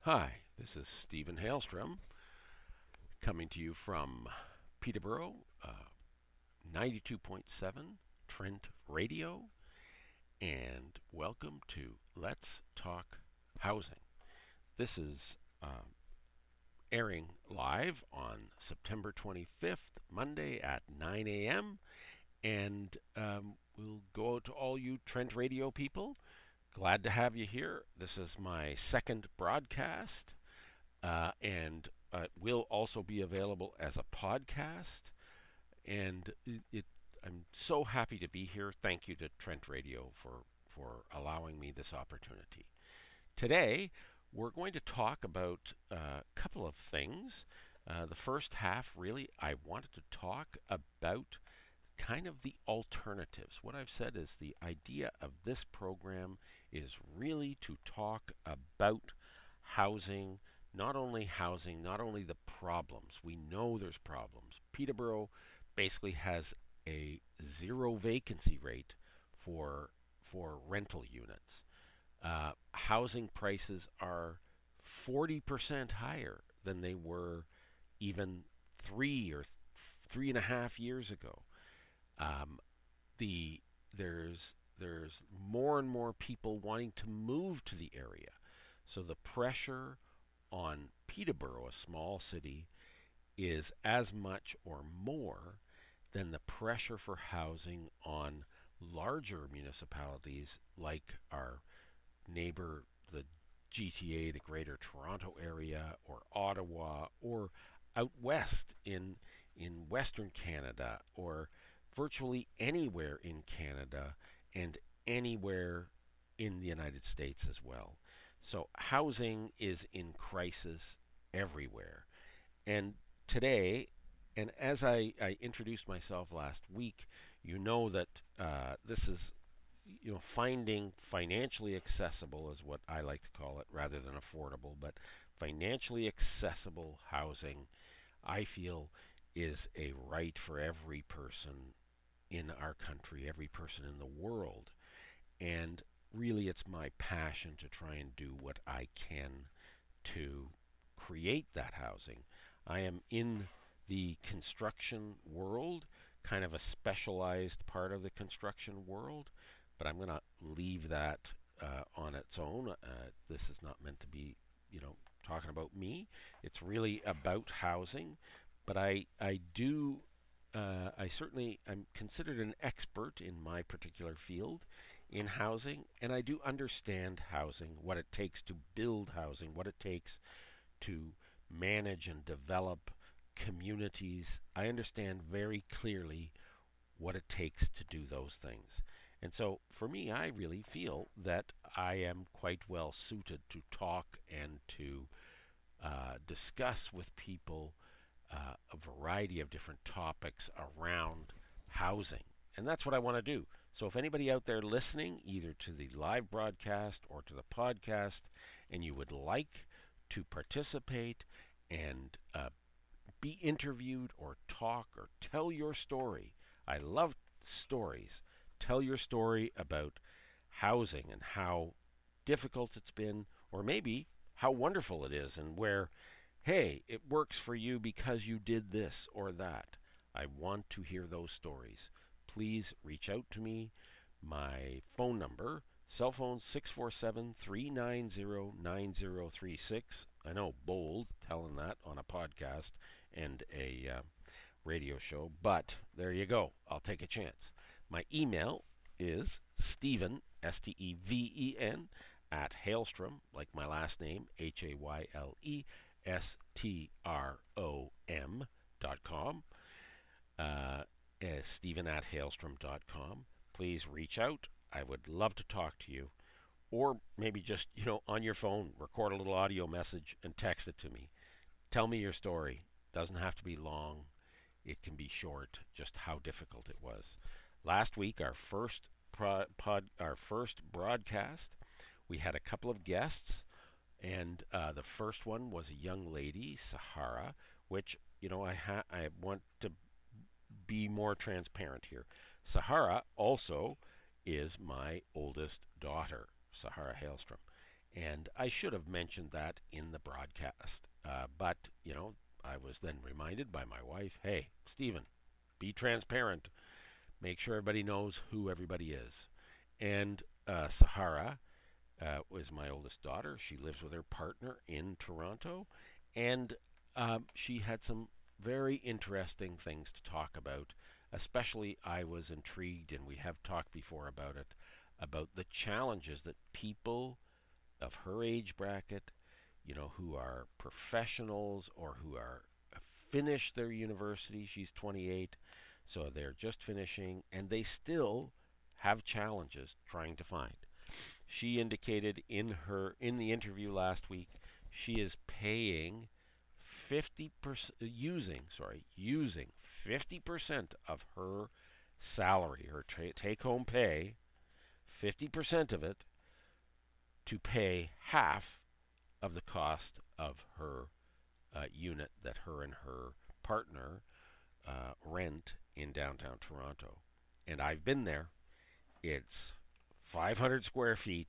Hi, this is Steven Haylestrom coming to you from Peterborough, 92.7 Trent Radio, and welcome to Let's Talk Housing. This is airing live on September 25th, Monday at 9 a.m., and we'll go out to all you Trent Radio people. Glad to have you here. This is my second broadcast, and will also be available as a podcast. And I'm so happy to be here. Thank you to Trent Radio for allowing me this opportunity. Today, we're going to talk about a couple of things. The first half, really, I wanted to talk about kind of the alternatives. What I've said is the idea of this program is really to talk about housing, not only the problems. We know there's problems. Peterborough basically has a zero vacancy rate for rental units. Housing prices are 40% higher than they were even 3.5 years ago. There's more and more people wanting to move to the area, so the pressure on Peterborough, a small city, is as much or more than the pressure for housing on larger municipalities like our neighbor, the GTA, the Greater Toronto Area, or Ottawa, or out west in Western Canada, or virtually anywhere in Canada and anywhere in the United States as well. So housing is in crisis everywhere. And today, and as I introduced myself last week, you know that this is, finding financially accessible is what I like to call it, rather than affordable, but financially accessible housing, I feel, is a right for every person in our country, every person in the world. And really, it's my passion to try and do what I can to create that housing. I am in the construction world, kind of a specialized part of the construction world, but I'm going to leave that on its own. This is not meant to be, talking about me. It's really about housing. But I certainly am considered an expert in my particular field in housing, and I do understand housing, what it takes to build housing, what it takes to manage and develop communities. I understand very clearly what it takes to do those things. And so for me, I really feel that I am quite well suited to talk and to discuss with people a variety of different topics around housing. And that's what I want to do. So if anybody out there listening, either to the live broadcast or to the podcast, and you would like to participate and be interviewed or talk or tell your story, I love stories. Tell your story about housing and how difficult it's been, or maybe how wonderful it is, and where, hey, it works for you because you did this or that. I want to hear those stories. Please reach out to me. My phone number, cell phone 647-390-9036. I know, bold, telling that on a podcast and a radio show, but there you go. I'll take a chance. My email is Steven, Steven, at Haylestrom, like my last name, HAYLESTROM.com. Steven at Haylestrom.com. Please reach out. I would love to talk to you. Or maybe just, on your phone, record a little audio message and text it to me. Tell me your story. Doesn't have to be long. It can be short, just how difficult it was. Last week, our first broadcast, we had a couple of guests, and the first one was a young lady, Sahara, which, I want to be more transparent here. Sahara also is my oldest daughter, Sahara Haylestrom. And I should have mentioned that in the broadcast. But, I was then reminded by my wife, hey, Stephen, be transparent. Make sure everybody knows who everybody is. And Sahara was my oldest daughter. She lives with her partner in Toronto. And she had some very interesting things to talk about. Especially, I was intrigued, and we have talked before about it, about the challenges that people of her age bracket, who are professionals or who are finished their university. She's 28, so they're just finishing, and they still have challenges trying to find. She indicated in the interview last week she is paying 50% using 50% of her salary, her take home pay, 50% of it to pay half of the cost of her unit that her and her partner rent in downtown Toronto. And I've been there. It's 500 square feet.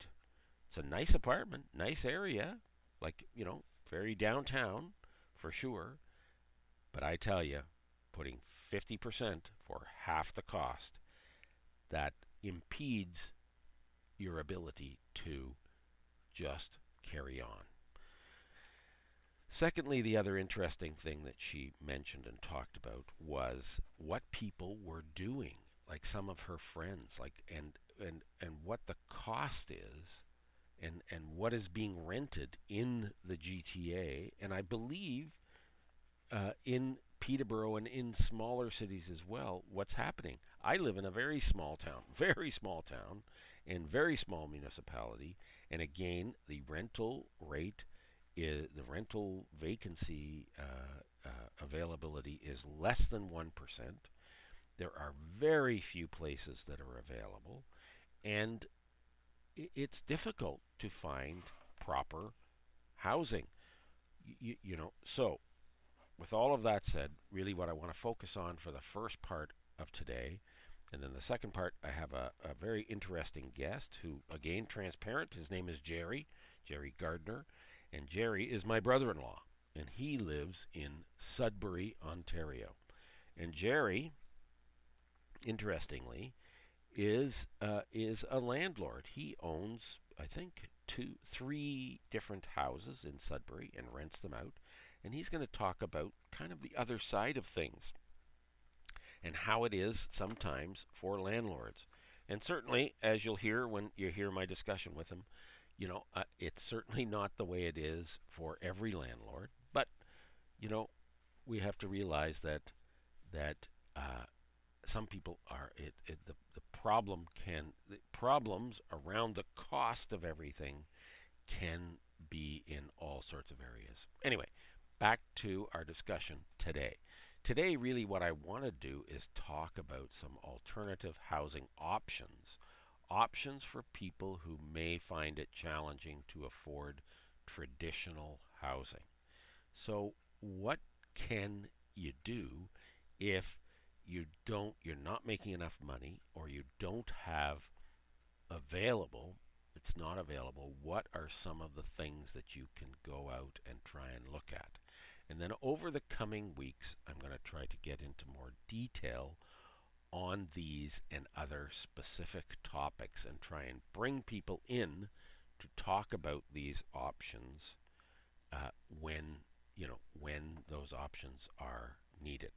It's a nice apartment, nice area, like, very downtown for sure. But I tell you, putting 50% for half the cost, that impedes your ability to just carry on. Secondly, the other interesting thing that she mentioned and talked about was what people were doing, like some of her friends, and what the cost is, and what is being rented in the GTA, and I believe in Peterborough and in smaller cities as well. What's happening? I live in a very small town, and very small municipality, and again, the rental rate is the rental vacancy availability is less than 1%. There are very few places that are available, and it's difficult to find proper housing. So with all of that said, really what I want to focus on for the first part of today, and then the second part, I have a very interesting guest who, again, transparent. His name is Jerry Gardner, and Jerry is my brother-in-law, and he lives in Sudbury, Ontario. And Jerry, interestingly, is a landlord. He owns, I think, three different houses in Sudbury and rents them out. And he's going to talk about kind of the other side of things and how it is sometimes for landlords. And certainly, as you'll hear when you hear my discussion with him, it's certainly not the way it is for every landlord. But we have to realize that some people are the problems around the cost of everything can be in all sorts of areas. Anyway, back to our discussion today. Today, really what I want to do is talk about some alternative housing options for people who may find it challenging to afford traditional housing. So, what can you do if you're not making enough money, or you don't have it's not available, what are some of the things that you can go out and try and look at? And then over the coming weeks, I'm going to try to get into more detail on these and other specific topics and try and bring people in to talk about these options when those options are needed.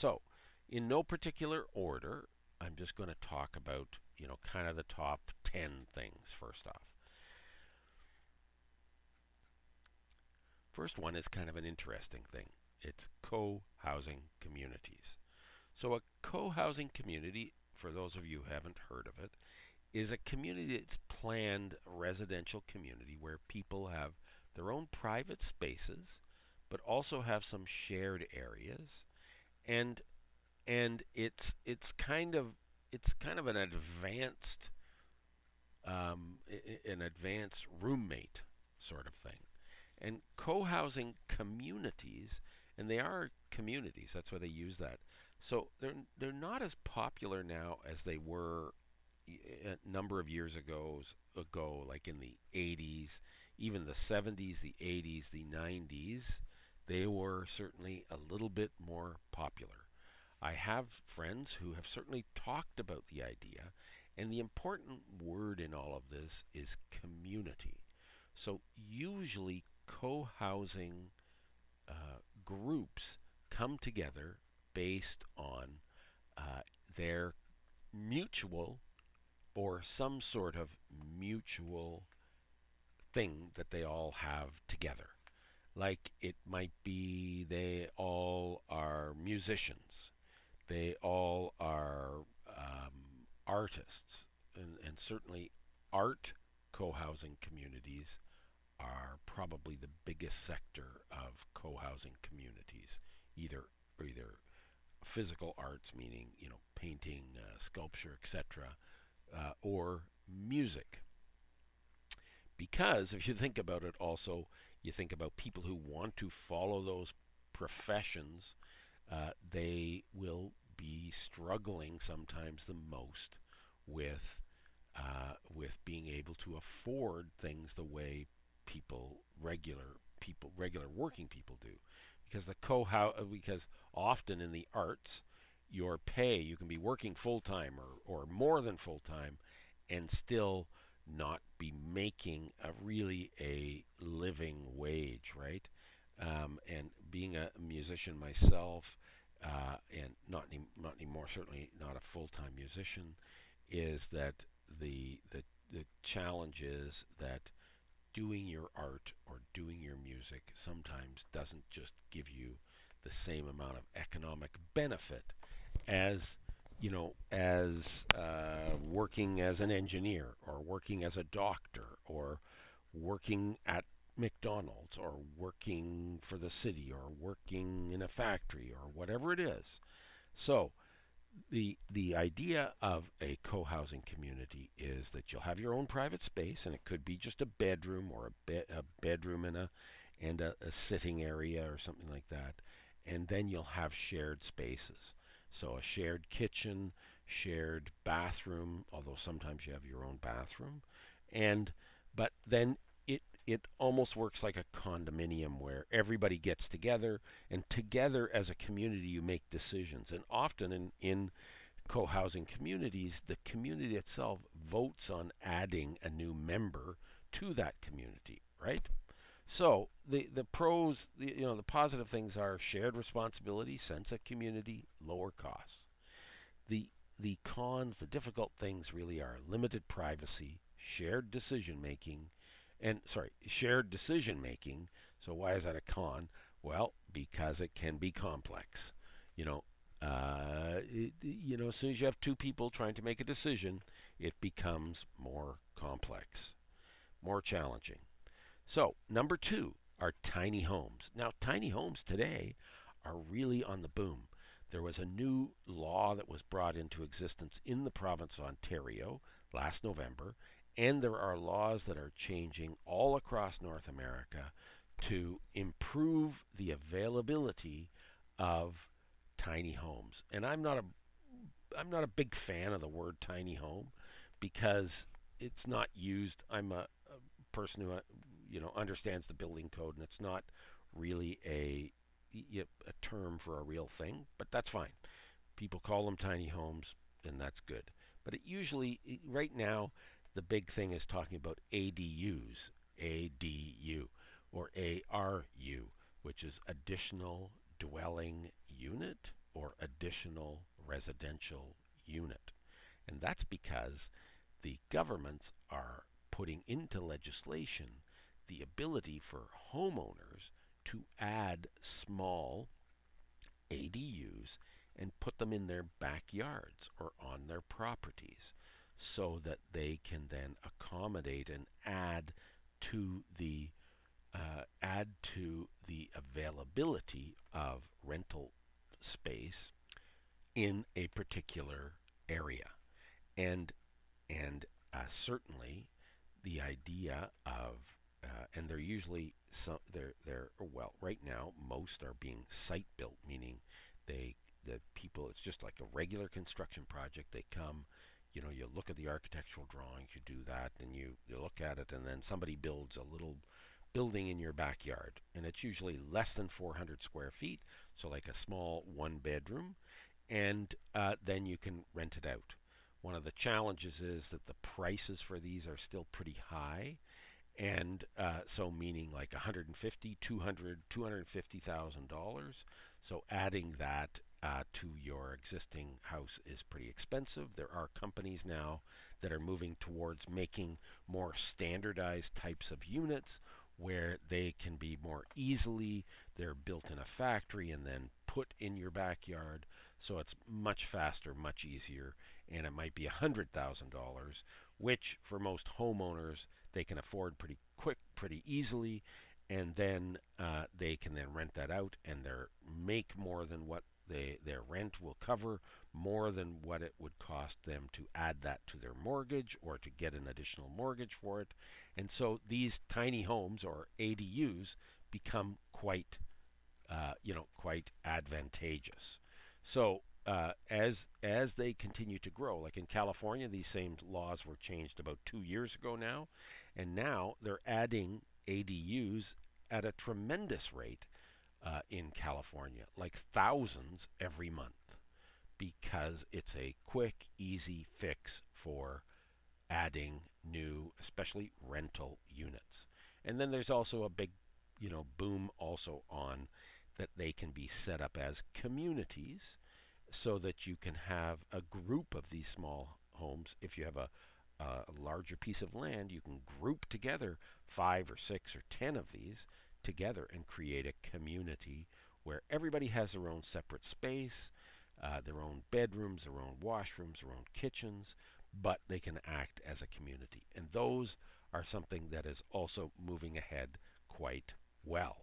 So, in no particular order, I'm just going to talk about, kind of the top 10 things first off. First one is kind of an interesting thing. It's co-housing communities. So a co-housing community, for those of you who haven't heard of it, is a community that's planned residential community where people have their own private spaces, but also have some shared areas, and it's kind of an advanced roommate sort of thing. And co-housing communities, and they are communities, that's why they use that. So they're not as popular now as they were a number of years ago, like in the 80s, even the 70s, the 80s, the 90s, they were certainly a little bit more popular. I have friends who have certainly talked about the idea, and the important word in all of this is community. So usually co-housing groups come together based on their mutual or some sort of mutual thing that they all have together. Like it might be they all are musicians, they all are artists, and certainly art co-housing communities are probably the biggest sector of co-housing communities, either physical arts, meaning painting, sculpture, etc., or music. Because if you think about it, also you think about people who want to follow those professions, they will be struggling sometimes the most with being able to afford things the way regular working people do, because because often in the arts your pay, you can be working full time or more than full time and still not be making a living wage, right? And being a musician myself, and not anymore, certainly not a full time musician, is that the challenge is that doing your art or doing your music sometimes doesn't just give you the same amount of economic benefit as working as an engineer or working as a doctor or working at McDonald's or working for the city or working in a factory or whatever it is. So the idea of a co-housing community is that you'll have your own private space, and it could be just a bedroom or a bedroom and a sitting area or something like that, and then you'll have shared spaces. So a shared kitchen, shared bathroom, although sometimes you have your own bathroom, and but then it almost works like a condominium where everybody gets together, and together as a community you make decisions. And often in co-housing communities, the community itself votes on adding a new member to that community, right? So the pros, the positive things are shared responsibility, sense of community, lower costs. The the cons, the difficult things really are limited privacy, shared decision making, shared decision making. So why is that a con? Well, because it can be complex. You know, as soon as you have two people trying to make a decision, it becomes more complex, more challenging. So, number two are tiny homes. Now, tiny homes today are really on the boom. There was a new law that was brought into existence in the province of Ontario last November, and there are laws that are changing all across North America to improve the availability of tiny homes. And I'm not a big fan of the word tiny home because it's not used. I'm a person who understands the building code, and it's not really a term for a real thing, but that's fine. People call them tiny homes, and that's good. But right now, the big thing is talking about ADUs, ADU, or ARU, which is additional dwelling unit or additional residential unit. And that's because the governments are putting into legislation the ability for homeowners to add small ADUs and put them in their backyards or on their properties so that they can then accommodate and to the add to the availability of rental space in a particular area. And certainly the idea of and they're usually they're well, right now most are being site built, meaning the people, it's just like a regular construction project. They come, you look at the architectural drawings, you do that, and you look at it, and then somebody builds a little building in your backyard, and it's usually less than 400 square feet, so like a small one bedroom, and then you can rent it out. One of the challenges is that the prices for these are still pretty high, and so meaning like 150, 200, $250,000. So adding that to your existing house is pretty expensive. There are companies now that are moving towards making more standardized types of units where they can be more easily, they're built in a factory and then put in your backyard. So it's much faster, much easier, and it might be $100,000, which for most homeowners they can afford pretty quick, pretty easily, and then they can then rent that out and make more than what their rent will cover, more than what it would cost them to add that to their mortgage or to get an additional mortgage for it. And so these tiny homes or ADUs become quite advantageous. So as they continue to grow, like in California, these same laws were changed about 2 years ago now, and now they're adding ADUs at a tremendous rate in California, like thousands every month, because it's a quick, easy fix for adding new, especially rental units. And then there's also a big, boom also on that they can be set up as communities so that you can have a group of these small homes. If you have a larger piece of land, you can group together 5 or 6 or 10 of these together and create a community where everybody has their own separate space, their own bedrooms, their own washrooms, their own kitchens, but they can act as a community. And those are something that is also moving ahead quite well.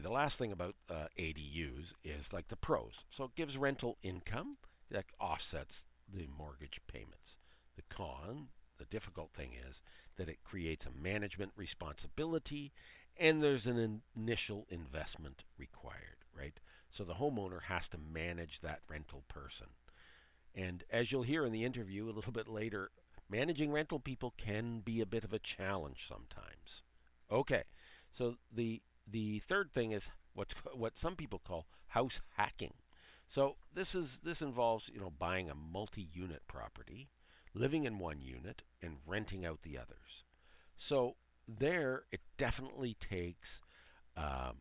The last thing about ADUs is like the pros. So it gives rental income that offsets the mortgage payments. The con, the difficult thing is that it creates a management responsibility, and there's an initial investment required, right? So the homeowner has to manage that rental person. And as you'll hear in the interview a little bit later, managing rental people can be a bit of a challenge sometimes. Okay, so the third thing is what some people call house hacking. So this involves buying a multi-unit property, living in one unit, and renting out the others. So there, um,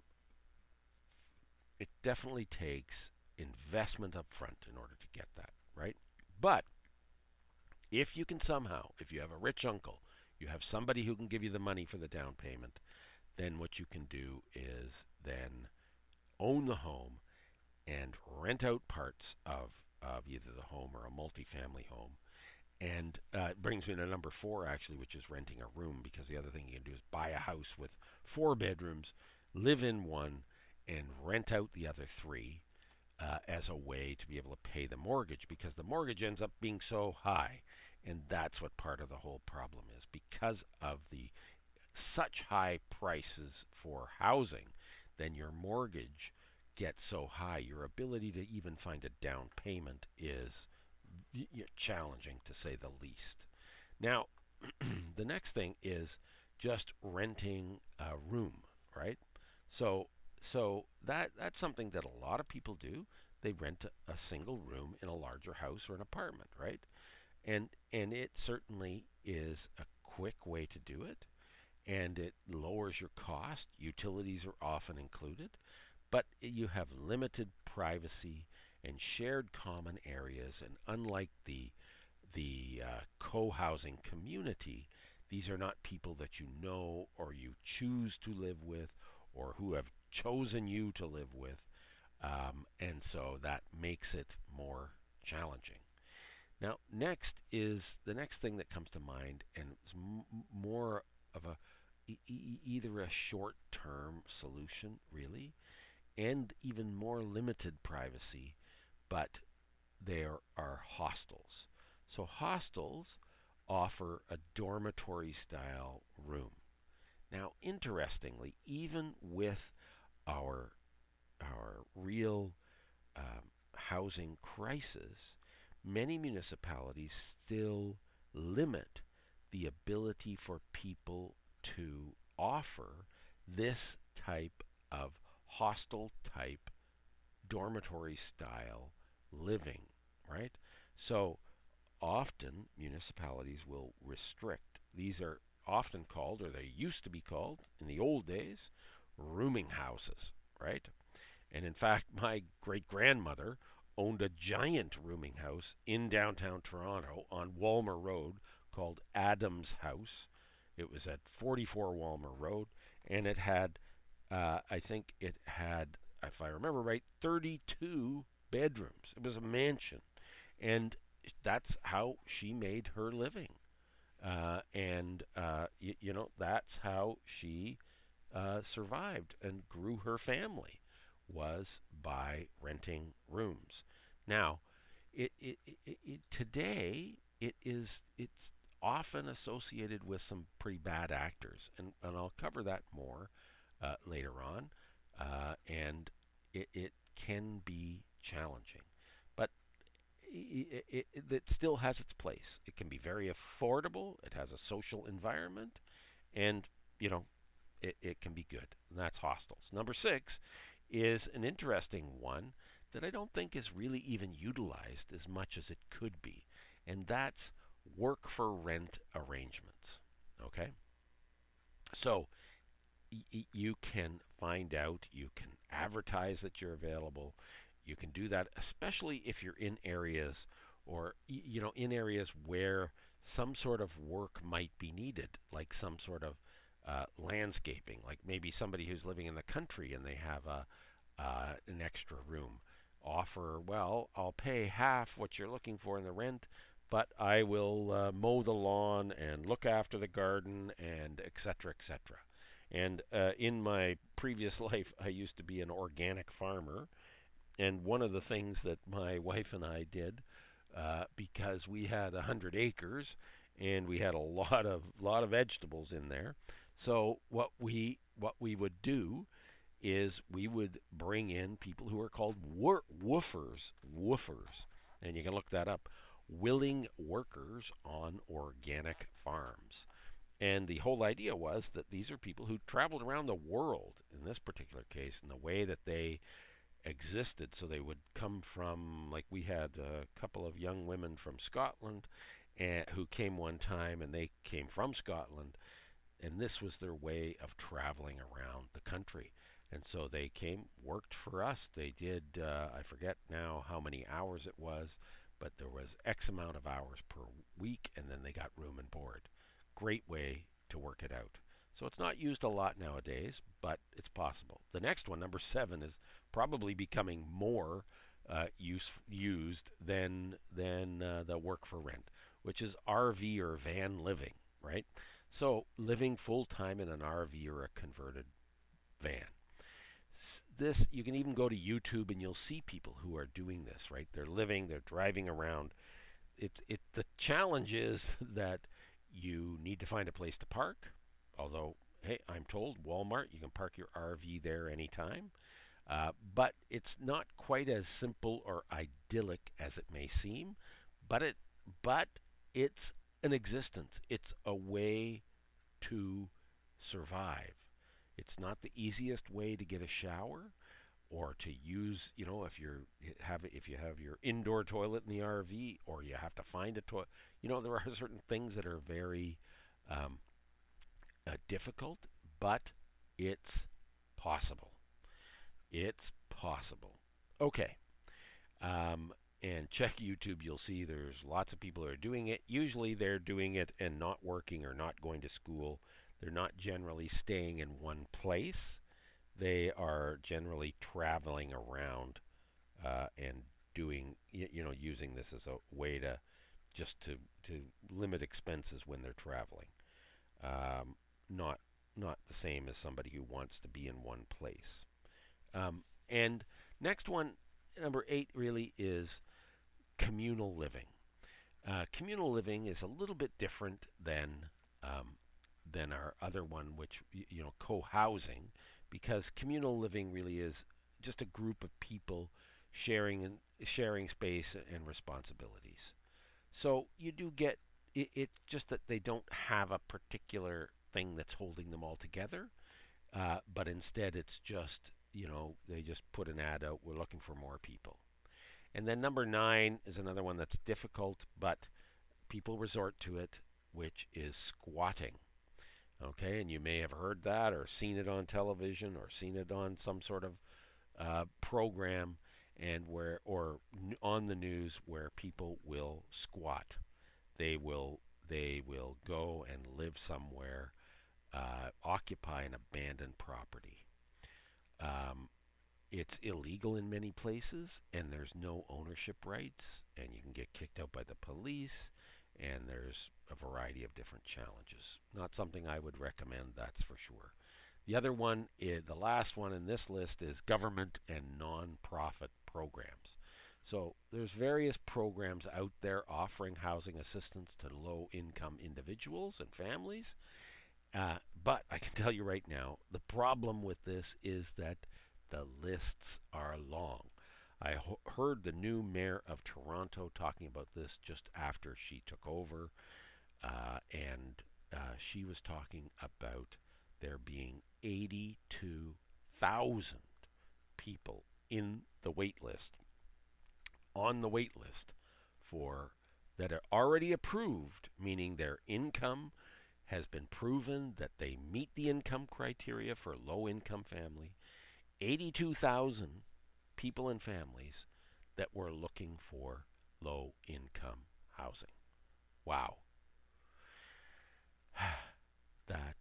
it definitely takes investment up front in order to get that right. But if you can somehow, if you have a rich uncle, you have somebody who can give you the money for the down payment, then what you can do is then own the home and rent out parts of either the home or a multifamily home. And it brings me to number 4, actually, which is renting a room, because the other thing you can do is buy a house with 4 bedrooms, live in one, and rent out the other 3 as a way to be able to pay the mortgage, because the mortgage ends up being so high. And that's what part of the whole problem is. Because of the such high prices for housing, then your mortgage gets so high, your ability to even find a down payment is challenging, to say the least. Now, the next thing is just renting a room, right? So that's something that a lot of people do. They rent a single room in a larger house or an apartment, right? And it certainly is a quick way to do it, and it lowers your cost. Utilities are often included, but you have limited privacy and shared common areas. And unlike the co-housing community, these are not people that you know or you choose to live with or who have chosen you to live with, and so that makes it more challenging. Now, the next thing that comes to mind, and it's more of either a short-term solution, really, and even more limited privacy, but there are hostels. So hostels offer a dormitory-style room. Now, interestingly, even with our real housing crisis, many municipalities still limit the ability for people to offer this type of hostel type dormitory style living, right? So often municipalities will restrict. These are often called, or they used to be called in the old days, rooming houses, right? And in fact, my great grandmother owned a giant rooming house in downtown Toronto on Walmer Road called Adams House. It was at 44 Walmer Road, and it had, I think it had, if I remember right, 32 bedrooms. It was a mansion, and that's how she made her living. That's how she survived and grew her family, was by renting rooms. Now, today it's often associated with some pretty bad actors, and I'll cover that more later on. And it can be challenging, but it still has its place. It can be very affordable. It has a social environment, and you know it can be good. And that's hostels. Number 6 is an interesting one that I don't think is really even utilized as much as it could be, and that's work for rent arrangements. Okay, so you can find out, you can advertise that you're available. You can do that, especially if you're in areas, or in areas where some sort of work might be needed, like some sort of landscaping, like maybe somebody who's living in the country and they have an extra room. Offer, well, I'll pay half what you're looking for in the rent, but I will mow the lawn and look after the garden and et cetera, et cetera. And in my previous life, I used to be an organic farmer. And one of the things that my wife and I did, because we had 100 acres and we had a lot of vegetables in there, so what we would do is we would bring in people who are called woofers, and you can look that up, willing workers on organic farms. And the whole idea was that these are people who traveled around the world in this particular case, in the way that they existed. So they would come from, like, we had a couple of young women from Scotland who came one time, and they came from Scotland, and this was their way of traveling around the country. And so they came, worked for us. They did, I forget now how many hours it was, but there was X amount of hours per week, and then they got room and board. Great way to work it out. So it's not used a lot nowadays, but it's possible. The next one, number 7, is probably becoming more used than the work for rent, which is RV or van living, right? So living full time in an RV or a converted van. This, you can even go to YouTube and you'll see people who are doing this, right? They're driving around. The challenge is that you need to find a place to park. Although, hey, I'm told Walmart, you can park your RV there anytime. But it's not quite as simple or idyllic as it may seem. But it's an existence. It's a way to survive. It's not the easiest way to get a shower or to use, if you have your indoor toilet in the RV, or you have to find a toilet. There are certain things that are very difficult, but it's possible. It's possible. Okay. And check YouTube. You'll see there's lots of people who are doing it. Usually they're doing it and not working or not going to school. They're not generally staying in one place. They are generally traveling around and doing, using this as a way to just to limit expenses when they're traveling. Not the same as somebody who wants to be in one place. And next one, number 8, really is communal living. Communal living is a little bit different than our other one, which co-housing, because communal living really is just a group of people sharing space and responsibilities. So you do get it's just that they don't have a particular thing that's holding them all together, but instead it's just they just put an ad out. We're looking for more people. And then number 9 is another one that's difficult, but people resort to it, which is squatting. Okay, and you may have heard that or seen it on television or seen it on some sort of program and on the news where people will squat. They will go and live somewhere, occupy an abandoned property. It's illegal in many places, and there's no ownership rights, and you can get kicked out by the police, and there's a variety of different challenges. Not something I would recommend, that's for sure. The other one is the last one in this list is government and non-profit programs. So there's various programs out there offering housing assistance to low-income individuals and families. But I can tell you right now, the problem with this is that the lists are long. I heard the new mayor of Toronto talking about this just after she took over, and she was talking about there being 82,000 people on the wait list for that are already approved, meaning their income has been proven that they meet the income criteria for low-income family. 82,000 people and families that were looking for low-income housing. Wow. That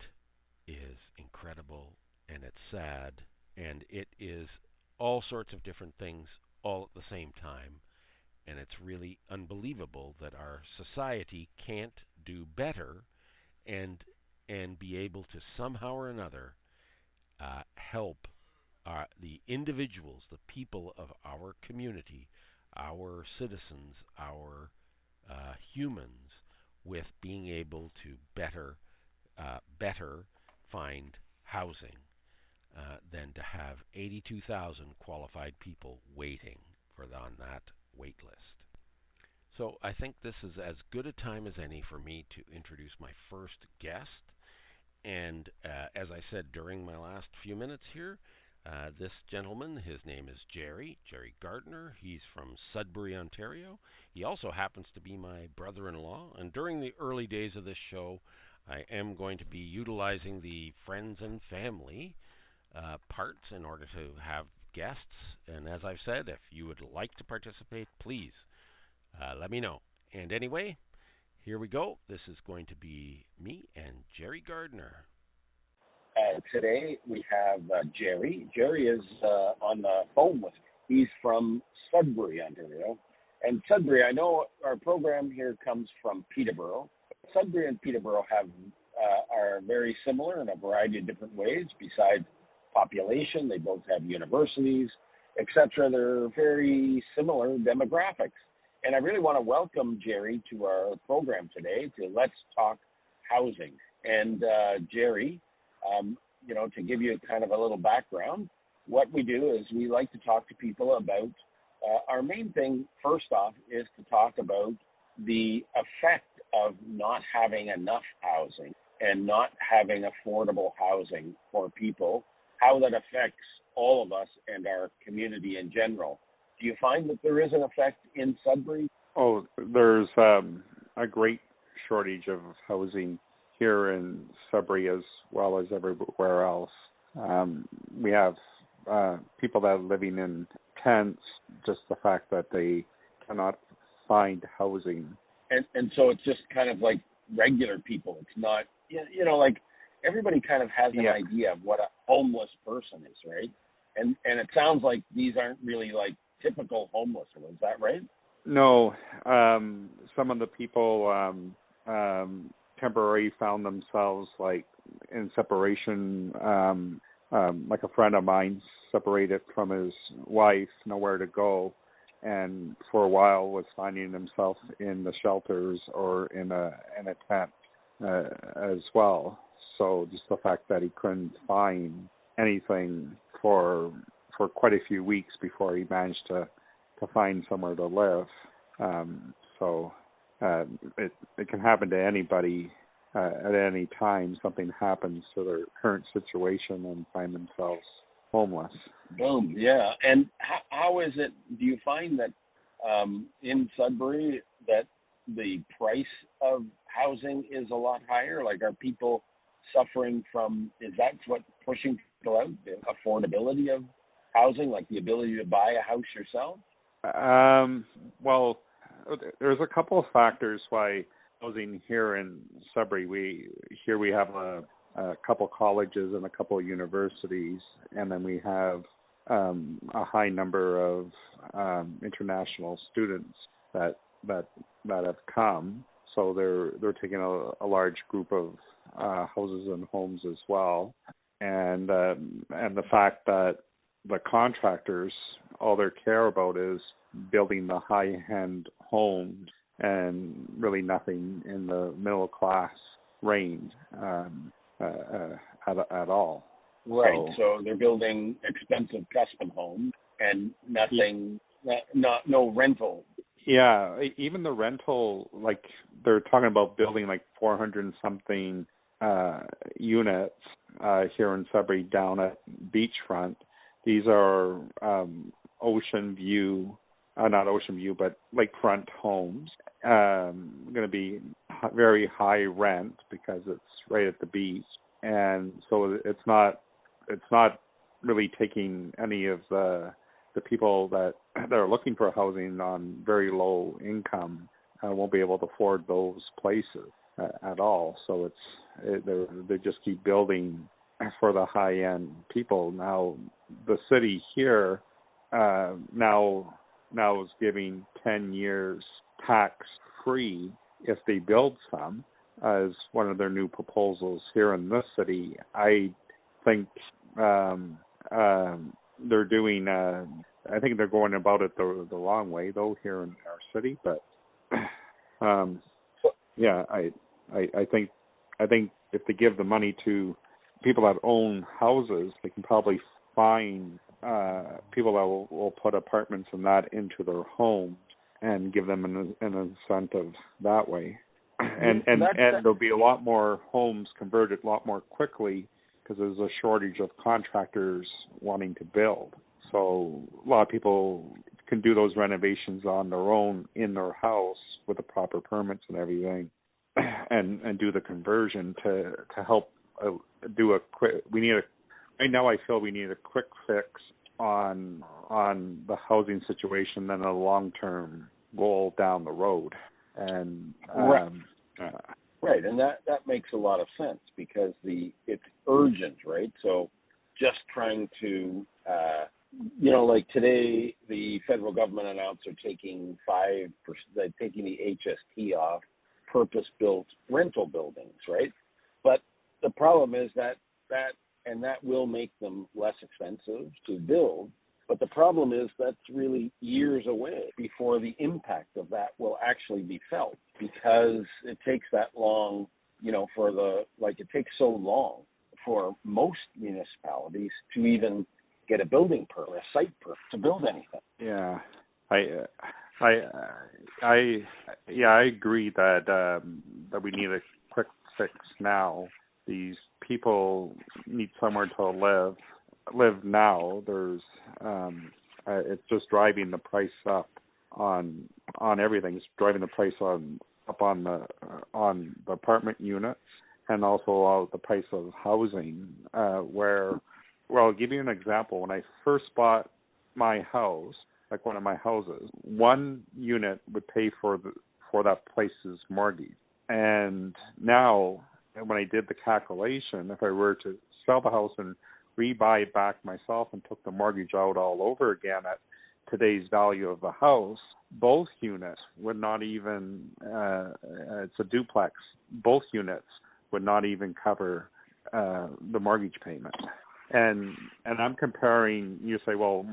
is incredible, and it's sad, and it is all sorts of different things all at the same time, and it's really unbelievable that our society can't do better and be able to somehow or another help the individuals, the people of our community, our citizens, our humans, with being able to better find housing than to have 82,000 qualified people waiting on that wait list. So I think this is as good a time as any for me to introduce my first guest. And as I said during my last few minutes here, this gentleman, his name is Jerry Gardner. He's from Sudbury, Ontario. He also happens to be my brother-in-law. And during the early days of this show, I am going to be utilizing the friends and family parts in order to have guests. And as I've said, if you would like to participate, please let me know. And anyway, here we go. This is going to be me and Jerry Gardner. Today we have Jerry. Jerry is on the phone with me. He's from Sudbury, Ontario. And Sudbury, I know our program here comes from Peterborough. Sudbury and Peterborough are very similar in a variety of different ways. Besides population, they both have universities, etc. They're very similar demographics. And I really want to welcome Jerry to our program today to Let's Talk Housing. And Jerry, to give you kind of a little background, what we do is we like to talk to people about, our main thing, first off, is to talk about the effect of not having enough housing and not having affordable housing for people, how that affects all of us and our community in general. Do you find that there is an effect in Sudbury? Oh, there's a great shortage of housing here in Sudbury as well as everywhere else. We have people that are living in tents, just the fact that they cannot find housing. And so it's just kind of like regular people. It's not, like everybody kind of has an idea of what a homeless person is, right? And it sounds like these aren't really like typical homeless. Is that right? No. Some of the people temporarily found themselves like in separation. Like a friend of mine separated from his wife, nowhere to go, and for a while was finding himself in the shelters or in a tent as well. So just the fact that he couldn't find anything for quite a few weeks before he managed to to find somewhere to live. So it can happen to anybody at any time. Something happens to their current situation and find themselves homeless. Boom. Yeah. And how is it? Do you find that in Sudbury that the price of housing is a lot higher? Like, are people suffering from? Is that what pushing people out? The affordability of housing, like the ability to buy a house yourself? Well, there's a couple of factors why housing here in Sudbury. We have a couple colleges and a couple of universities, and then we have a high number of international students that have come. So they're taking a large group of houses and homes as well, and the fact that the contractors, all they care about is building the high-end homes and really nothing in the middle class range at all. Right. So they're building expensive custom homes and nothing, no rental. Yeah, even the rental, like they're talking about building like 400 and something units here in Sudbury down at Beachfront. These are ocean view, not ocean view, but lakefront homes. Going to be very high rent because it's right at the beach, and so it's not really taking any of the people that are looking for housing on very low income won't be able to afford those places at all. So they just keep building for the high end people. Now the city here now is giving 10 years tax free if they build some, as one of their new proposals here in this city. I think they're doing. I think they're going about it the wrong way though here in our city. But yeah, I think if they give the money to people that own houses, they can probably find people that will put apartments and that into their homes and give them an incentive that way. And there'll be a lot more homes converted a lot more quickly because there's a shortage of contractors wanting to build. So a lot of people can do those renovations on their own in their house with the proper permits and everything, and do the conversion to help do a quick. Right now I feel we need a quick fix on the housing situation than a long-term goal down the road. And right, and that makes a lot of sense because it's urgent, right? So just trying to, like today, the federal government announced they're taking 5%, taking the HST off purpose-built rental buildings, right? But the problem is that will make them less expensive to build. But the problem is that's really years away before the impact of that will actually be felt because it takes that long, it takes so long for most municipalities to even get a building permit, a site permit to build anything. Yeah, I agree that we need a quick fix now. These people need somewhere to live now. There's it's just driving the price up on everything. It's driving the price up on the apartment units and also the price of housing. I'll give you an example. When I first bought my house, like one of my houses, one unit would pay for that place's mortgage, and now when I did the calculation, if I were to sell the house and rebuy it back myself and took the mortgage out all over again at today's value of the house, both units would not even, it's a duplex, both units would not even cover the mortgage payment. And I'm comparing, you say, well,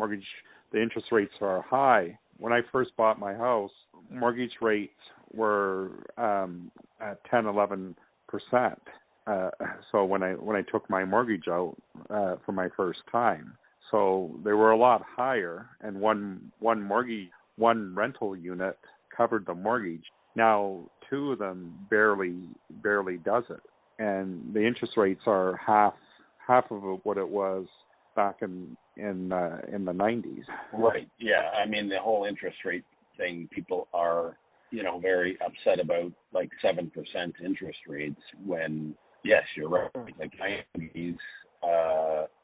the interest rates are high. When I first bought my house, mortgage rates were at 10-11%. So when I took my mortgage out for my first time, So they were a lot higher, and one rental unit covered the mortgage. Now two of them barely does it, and the interest rates are half of what it was back in the 90s. Right. Yeah. I mean, the whole interest rate thing, people are, very upset about, like 7% interest rates when, yes, you're right. Like 90s,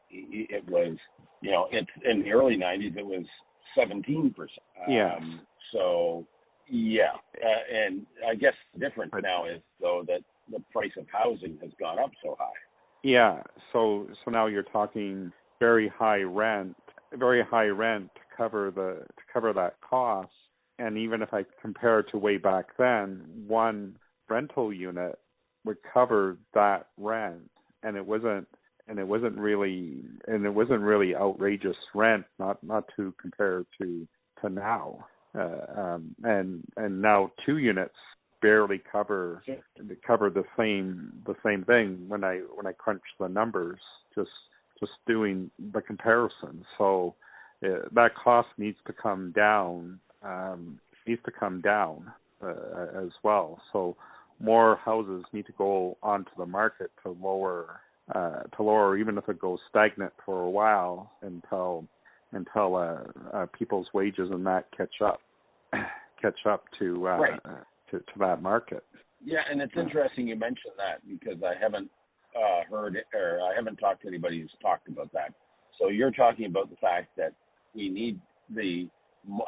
it was, it's in the early 90s, it was 17%. Yeah. So, yeah. And I guess the difference now is, though, that the price of housing has gone up so high. Yeah. So now you're talking very high rent to cover that cost. And even if I compare it to way back then, one rental unit would cover that rent, and it wasn't really outrageous rent, not to compare to now. And now two units barely cover the same thing when I crunch the numbers, just doing the comparison. So that cost needs to come down as well. So more houses need to go onto the market to lower, even if it goes stagnant for a while until people's wages and that catch up to that market. Yeah, and it's interesting you mentioned that, because I haven't heard it, or I haven't talked to anybody who's talked about that. So you're talking about the fact that we need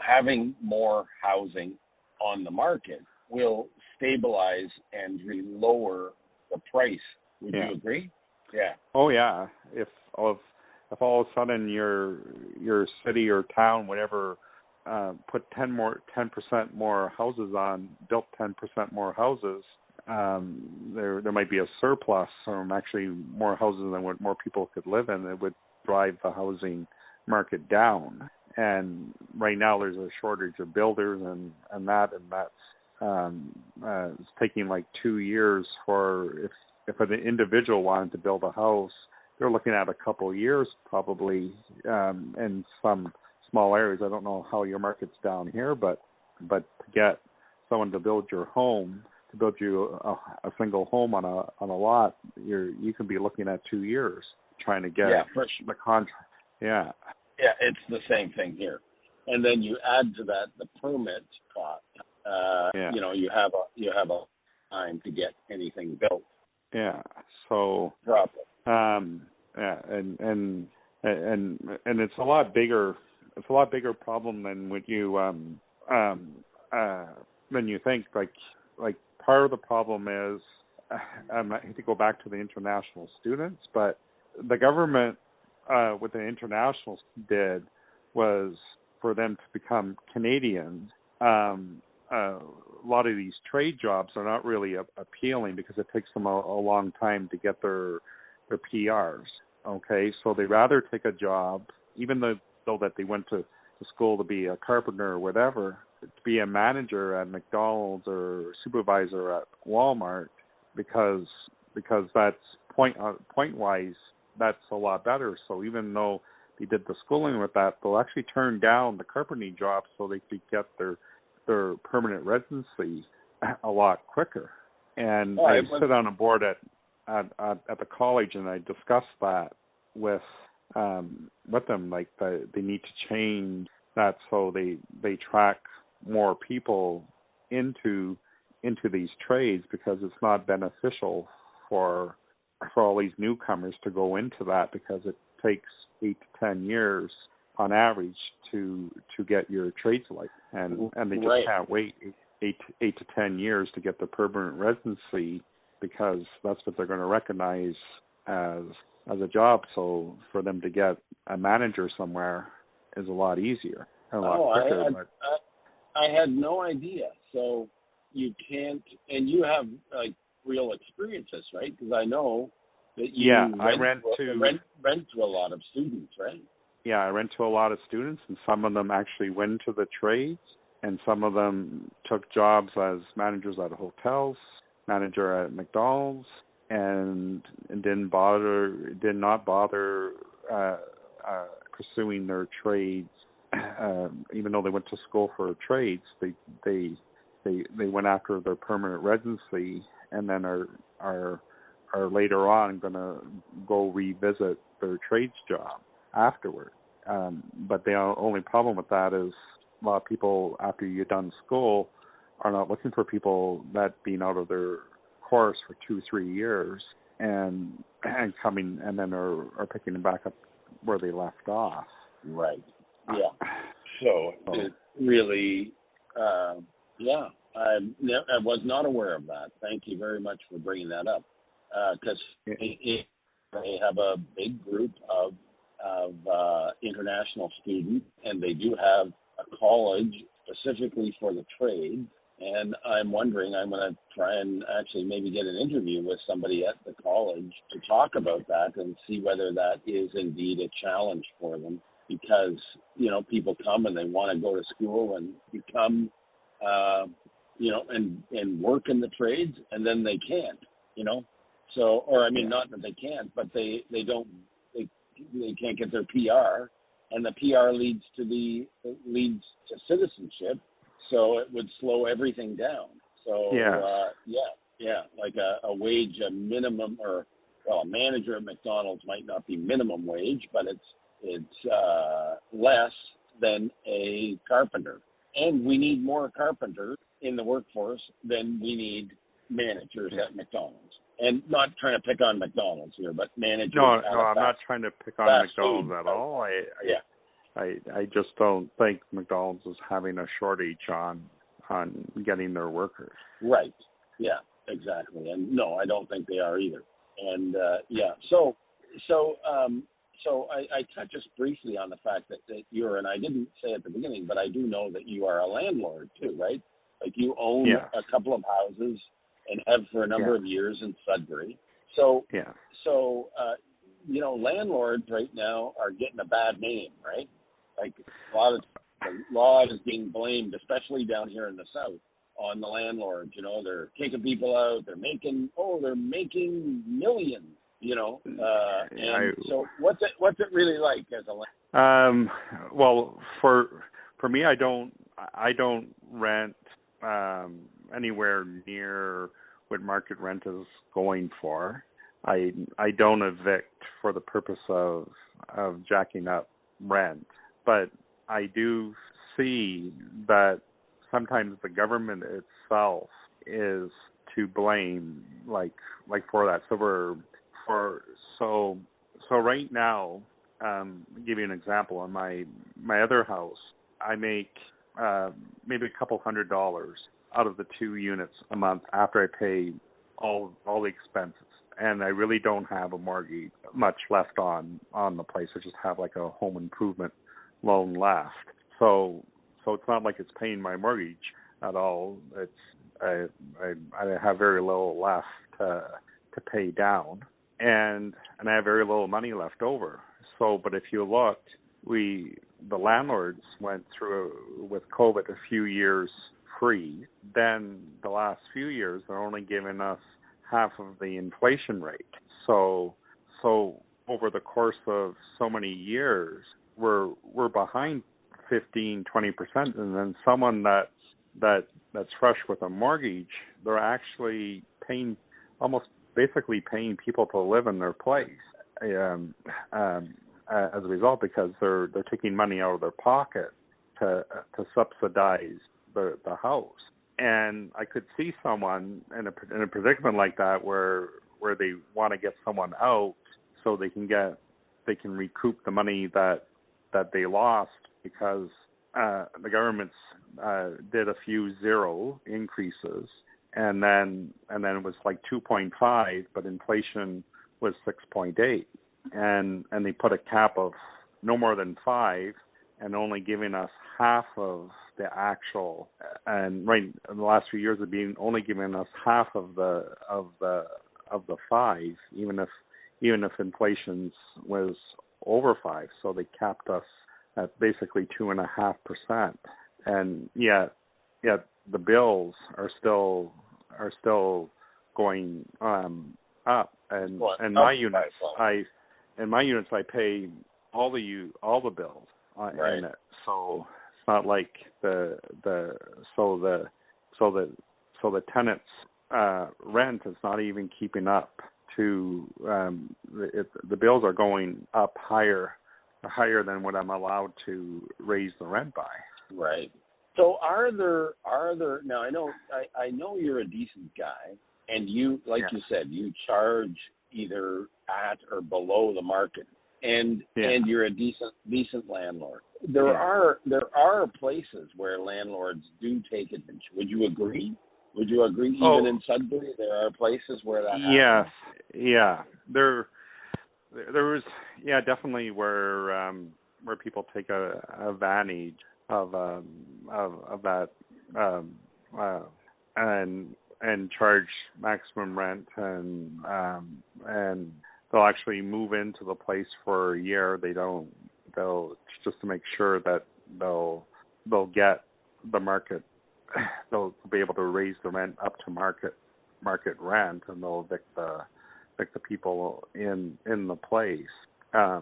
having more housing on the market will stabilize and lower the price. Would you agree? Yeah. Oh yeah. If all of a sudden your city or town, whatever, put 10% more houses on, built 10% more houses, there might be a surplus, actually more houses than what more people could live in. It would drive the housing market down. And right now there's a shortage of builders and that's it's taking like 2 years for, if an individual wanted to build a house, they're looking at a couple of years probably, in some small areas. I don't know how your market's down here, but to get someone to build your home, to build you a single home on a lot, you can be looking at 2 years trying to get the contract. Yeah. Yeah, it's the same thing here. And then you add to that the permit cost. You have a time to get anything built. Yeah. So and it's a lot bigger. It's a lot bigger problem than what you think. Like part of the problem is, I hate to go back to the international students, but the government, what the internationals did was for them to become Canadians. A lot of these trade jobs are not really appealing because it takes them a long time to get their PRs. Okay, so they rather take a job, even though that they went to school to be a carpenter or whatever, to be a manager at McDonald's or supervisor at Walmart, because that's point wise, that's a lot better. So even though they did the schooling with that, they'll actually turn down the carpentering job so they could get their permanent residency a lot quicker. And I sit on a board at the college, and I discussed that with them. Like they need to change that so they track more people into these trades, because it's not beneficial for all these newcomers to go into that, because it takes 8 to 10 years on average to get your trades license, and they just can't wait 8 to 10 years to get the permanent residency, because that's what they're going to recognize as a job. So for them to get a manager somewhere is a lot easier and a lot quicker. I had no idea. So you can't, and you have like real experiences, right? Because I know that you rent to a lot of students, right? Yeah, I rent to a lot of students, and some of them actually went to the trades, and some of them took jobs as managers at hotels, manager at McDonald's, and did not bother pursuing their trades, even though they went to school for trades, they went after their permanent residency, and then are later on going to go revisit their trades job afterward. But the only problem with that is a lot of people, after you're done school, are not looking for people that been out of their course for 2-3 years and coming and then are picking them back up where they left off. Right. Yeah. So it really, I was not aware of that. Thank you very much for bringing that up. Because they have a big group of international students, and they do have a college specifically for the trades. And I'm wondering, I'm going to try and actually maybe get an interview with somebody at the college to talk about that and see whether that is indeed a challenge for them. Because, people come and they want to go to school and become, and work in the trades, and then they can't, So, not that they can't, but they can't get their PR, and the PR leads to citizenship, so it would slow everything down. So, like a wage, a minimum, a manager at McDonald's might not be minimum wage, but it's less than a carpenter, and we need more carpenters in the workforce than we need managers at McDonald's. And not trying to pick on McDonald's here, but managers. No, I'm not trying to pick on McDonald's at all. I just don't think McDonald's is having a shortage on getting their workers. Right. Yeah, exactly. And no, I don't think they are either. And So I touched just briefly on the fact that you're, and I didn't say at the beginning, but I do know that you are a landlord too, right? Like you own a couple of houses and have for a number of years in Sudbury. So landlords right now are getting a bad name, right? Like a lot is being blamed, especially down here in the South, on the landlords. They're kicking people out. They're making millions. So what's it really like as a landlord? Well, for me, I don't rent anywhere near what market rent is going for. I don't evict for the purpose of jacking up rent, but I do see that sometimes the government itself is to blame, like for that. So right now, give you an example. In my other house, I make maybe a couple $100 out of the 2 units a month after I pay all the expenses, and I really don't have a mortgage much left on the place. I just have like a home improvement loan left. So it's not like it's paying my mortgage at all. I have very little left to pay down, and I have very little money left over. So, but if you looked, the landlords went through with COVID a few years free. Then the last few years, they're only giving us half of the inflation rate. So over the course of so many years, we're behind 15-20%, and then someone that's fresh with a mortgage, they're actually basically paying people to live in their place as a result, because they're taking money out of their pocket to subsidize the house. And I could see someone in a predicament like that where they want to get someone out so they can recoup the money that they lost, because the government's did a few zero increases, and then it was like 2.5, but inflation was 6.8, and they put a cap of no more than 5, and only giving us half of the actual. And right in the last few years, of being only giving us half of the 5, even if inflation was over 5. So they capped us at basically 2.5%, and yet the bills are still going up. And in my units, I pay all the bills Right. in it. So it's not like the tenant's rent is not even keeping up to the bills are going up higher than what I'm allowed to raise the rent by. Right. So are there now? I know you're a decent guy, and you, like you said, you charge either at or below the market, and you're a decent landlord. There are places where landlords do take advantage. Would you agree? Even in Sudbury, there are places where that happens? Yes. Yeah. There was definitely where people take advantage of that and charge maximum rent and they'll actually move into the place for a year. They'll just to make sure that they'll get the market. They'll be able to raise the rent up to market rent, and they'll evict the people in the place. I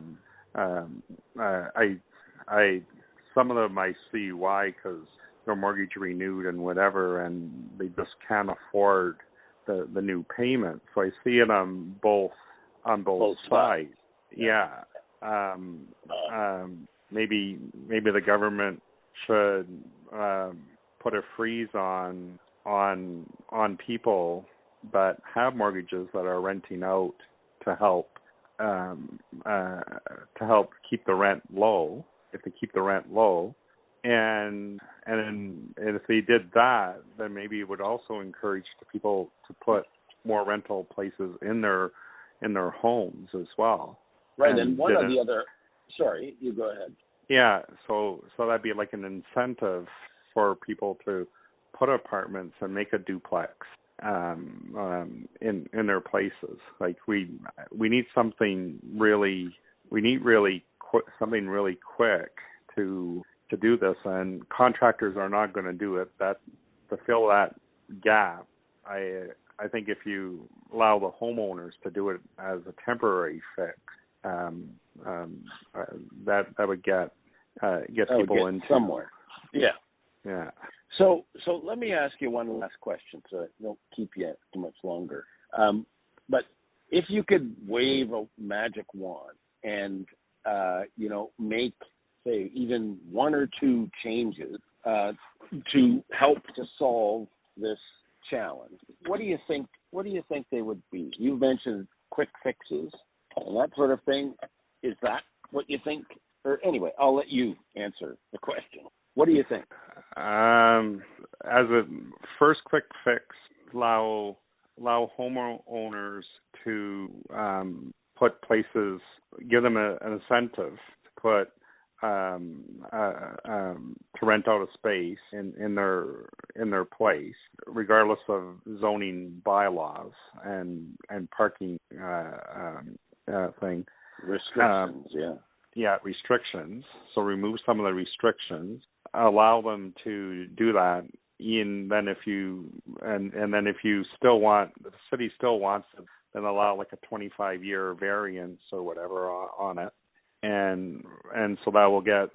some of them I see why, because their mortgage renewed and whatever, and they just can't afford the new payment. So I see it on both sides. Yeah. Maybe the government should put a freeze on people that have mortgages that are renting out to help keep the rent low. If they keep the rent low, and if they did that, then maybe it would also encourage the people to put more rental places in their homes as well. Right, and one of the other. Sorry, you go ahead. Yeah, so that'd be like an incentive for people to put apartments and make a duplex in their places. Like we need something really something really quick to do this, and contractors are not going to do it. That to fill that gap, I think if you allow the homeowners to do it as a temporary fix, that would get people into somewhere. Yeah. Yeah. So let me ask you one last question, so I don't keep you too much longer. But if you could wave a magic wand and make, say, even one or two changes to help to solve this challenge, what do you think they would be? You mentioned quick fixes and that sort of thing. Is that what you think? Or anyway, I'll let you answer the question. What do you think? As a first quick fix, allow homeowners to put places, give them an incentive to put to rent out a space in their place, regardless of zoning bylaws and parking thing. Restrictions, Yeah, restrictions. So remove some of the restrictions. Allow them to do that. And then if you still want, the city still wants it, then allow like a 25-year variance or whatever on it. And so that will get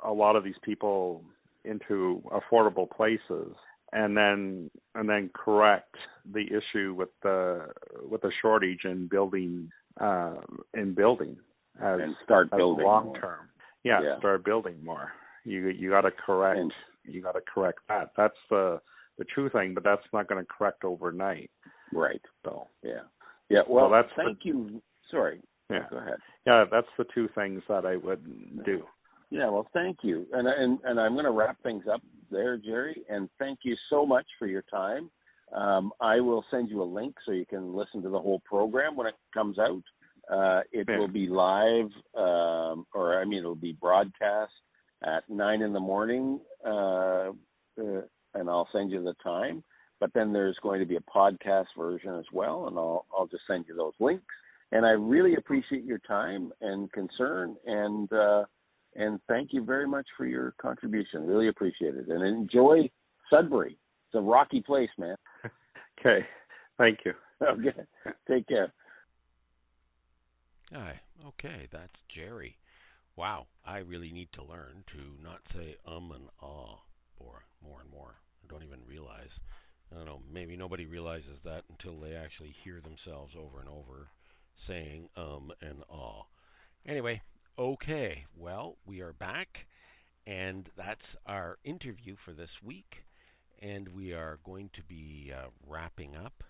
a lot of these people into affordable places, and then correct the issue with the shortage in building and start building long term. Yeah, start building more. You got to correct. You got to correct that. That's the true thing, but that's not going to correct overnight. Right. So yeah. Well, that's thank you. Sorry. Yeah. Go ahead. Yeah, that's the two things that I would do. Yeah. Well, thank you, and I'm going to wrap things up there, Jerry. And thank you so much for your time. I will send you a link so you can listen to the whole program when it comes out. It will be live, it'll be broadcast at 9 a.m, and I'll send you the time. But then there's going to be a podcast version as well, and I'll just send you those links. And I really appreciate your time and concern, and thank you very much for your contribution. Really appreciate it, and enjoy Sudbury. It's a rocky place, man. Okay, thank you. Okay, take care. Hi. Okay, that's Jerry. Wow, I really need to learn to not say and ah more and more. I don't even realize. I don't know, maybe nobody realizes that until they actually hear themselves over and over saying and ah. Anyway, okay. Well, we are back, and that's our interview for this week. And we are going to be wrapping up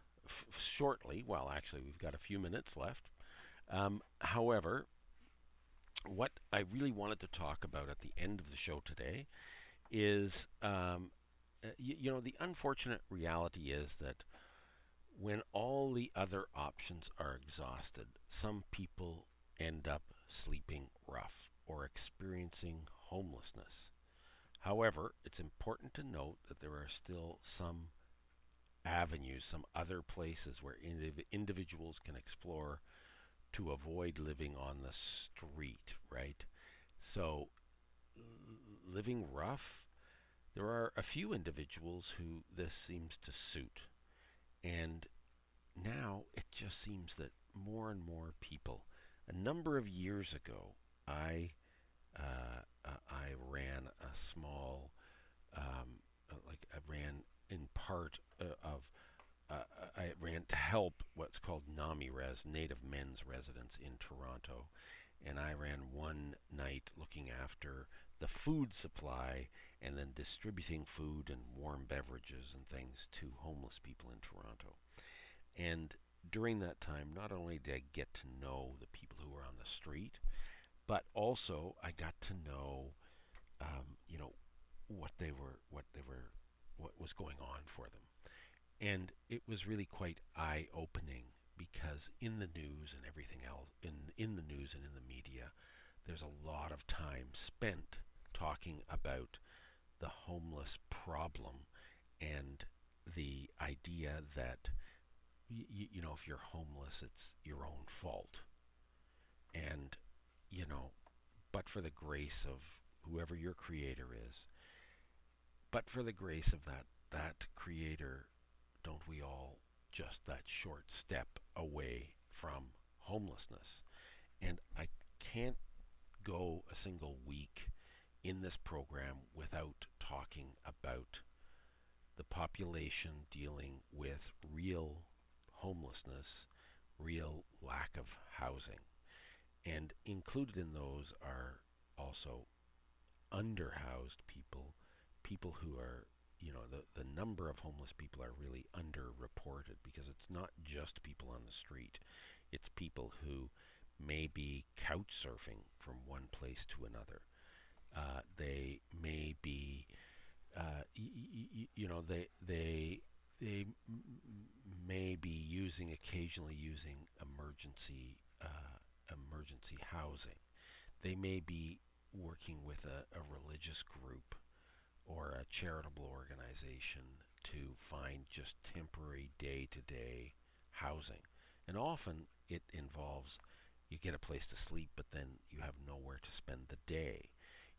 shortly. Well, actually, we've got a few minutes left. However, what I really wanted to talk about at the end of the show today is, the unfortunate reality is that when all the other options are exhausted, some people end up sleeping rough or experiencing homelessness. However, it's important to note that there are still some avenues, some other places where individuals can explore to avoid living on the street, right? So, living rough, there are a few individuals who this seems to suit. And now it just seems that more and more people, a number of years ago, I ran a small, I ran in part of I ran to help what's called NAMI Res, Native Men's Residence in Toronto, and I ran one night looking after the food supply and then distributing food and warm beverages and things to homeless people in Toronto. And during that time, not only did I get to know the people who were on the street, but also I got to know, you know, what was going on for them. And it was really quite eye-opening because in the news and everything else, in the news and in the media, there's a lot of time spent talking about the homeless problem and the idea that if you're homeless, it's your own fault. And you know, but for the grace of whoever your creator is, but for the grace of that creator, don't we all just that short step away from homelessness? And I can't go a single week in this program without talking about the population dealing with real homelessness, real lack of housing. And included in those are also underhoused people, people who are, the number of homeless people are really underreported because it's not just people on the street. It's people who may be couch surfing from one place to another. They may be, they may be occasionally using emergency housing. They may be working with a religious group or a charitable organization to find just temporary day-to-day housing. And often it involves you get a place to sleep, but then you have nowhere to spend the day.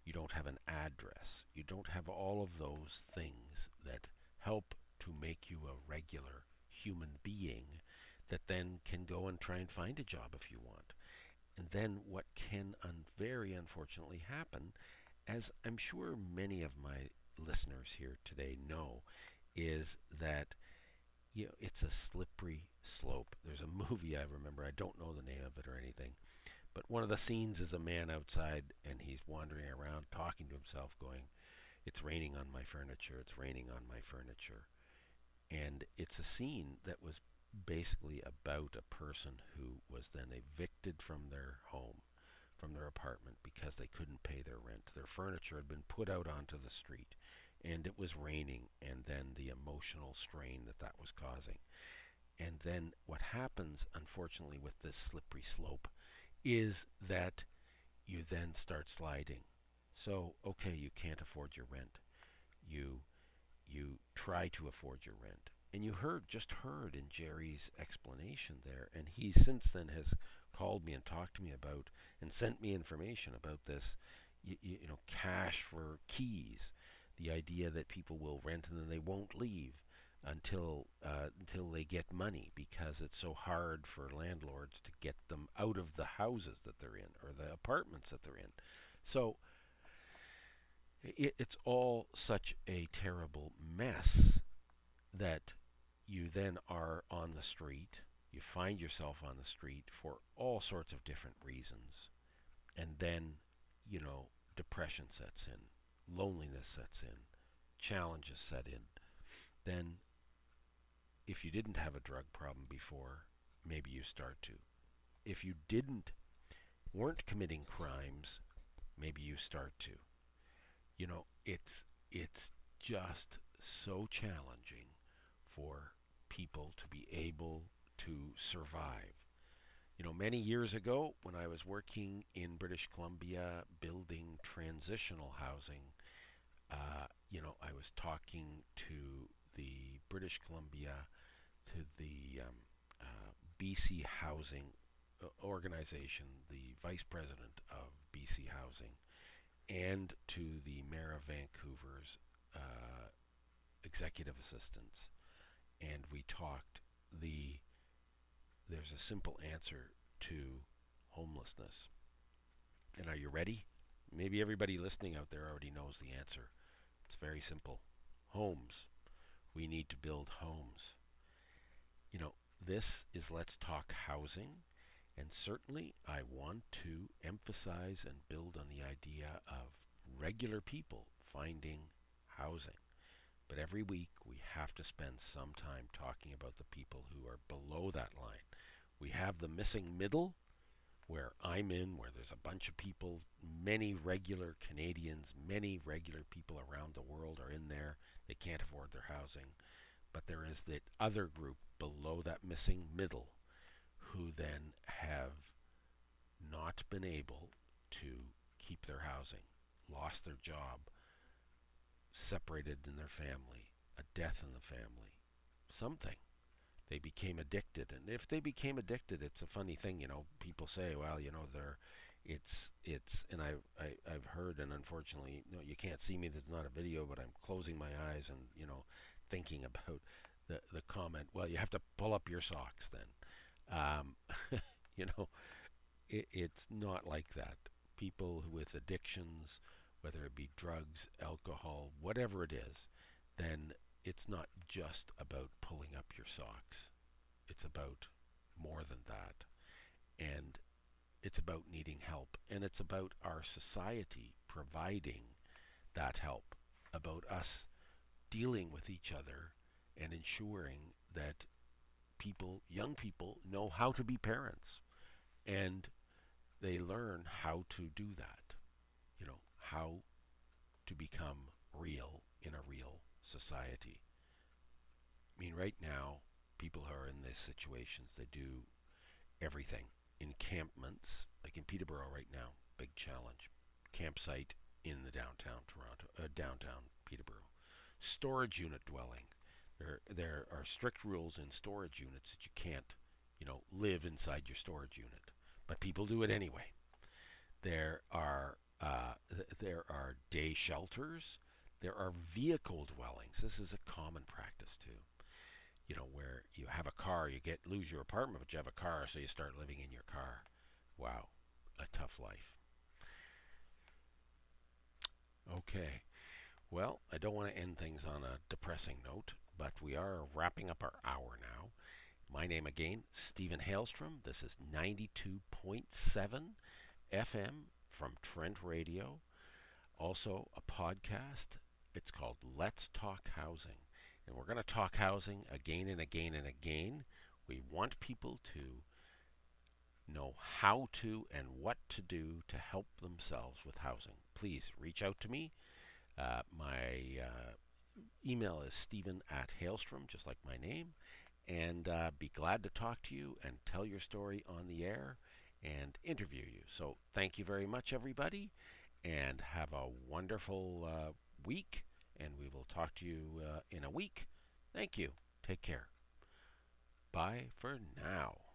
You don't have an address. You don't have all of those things that help to make you a regular human being that then can go and try and find a job if you want. And then what can very unfortunately happen, as I'm sure many of my listeners here today know, is that it's a slippery slope. There's a movie I remember, I don't know the name of it or anything, but one of the scenes is a man outside and he's wandering around talking to himself going, "It's raining on my furniture, it's raining on my furniture." And it's a scene that was basically about a person who was then evicted from their home, from their apartment, because they couldn't pay their rent. Their furniture had been put out onto the street, and it was raining, and then the emotional strain that was causing. And then what happens, unfortunately, with this slippery slope is that you then start sliding. So, okay, you can't afford your rent. You try to afford your rent. And you just heard in Jerry's explanation there, and he since then has called me and talked to me about and sent me information about this, cash for keys, the idea that people will rent and then they won't leave until they get money because it's so hard for landlords to get them out of the houses that they're in or the apartments that they're in. So it's all such a terrible mess that you then are on the street. You find yourself on the street for all sorts of different reasons. And then, depression sets in, loneliness sets in, challenges set in. Then, if you didn't have a drug problem before, maybe you start to. If you weren't committing crimes, maybe you start to. It's just so challenging for people to be able to survive. Many years ago, when I was working in British Columbia building transitional housing, I was talking to the British Columbia, to the BC Housing organization, the vice president of BC Housing, and to the mayor of Vancouver's executive assistants, and we talked. There's a simple answer to homelessness. And are you ready? Maybe everybody listening out there already knows the answer. It's very simple. Homes. We need to build homes. This is Let's Talk Housing, and certainly I want to emphasize and build on the idea of regular people finding housing. But every week we have to spend some time talking about the people who are below that line. We have the missing middle, where I'm in, where there's a bunch of people, many regular Canadians, many regular people around the world are in there. They can't afford their housing. But there is that other group below that missing middle who then have not been able to keep their housing, lost their job, separated in their family, a death in the family, something. They became addicted, and if they became addicted, it's a funny thing, People say, well, and I've heard, and unfortunately, you can't see me. There's not a video, but I'm closing my eyes and thinking about the comment. Well, you have to pull up your socks then. It's not like that. People with addictions, whether it be drugs, alcohol, whatever it is, then it's not just about pulling up your socks. It's about more than that. And it's about needing help. And it's about our society providing that help, about us dealing with each other and ensuring that young people know how to be parents. And they learn how to do that. How to become real in a real society. I mean, right now, people who are in these situations, they do everything. Encampments, like in Peterborough right now, big challenge. Campsite in the downtown Peterborough. Storage unit dwelling. There are strict rules in storage units that you can't, live inside your storage unit, but people do it anyway. There are day shelters. There are vehicle dwellings. This is a common practice too. Where you have a car, you lose your apartment, but you have a car, so you start living in your car. Wow, a tough life. Okay. Well, I don't want to end things on a depressing note, but we are wrapping up our hour now. My name again, Steven Haylestrom. This is 92.7 FM from Trent Radio. Also a podcast. It's called Let's Talk Housing. And we're going to talk housing again and again and again. We want people to know how to and what to do to help themselves with housing. Please reach out to me. My email is Steven@Haylestrom, just like my name. And be glad to talk to you and tell your story on the air and interview you. So thank you very much, everybody, and have a wonderful week. And we will talk to you in a week. Thank you. Take care. Bye for now.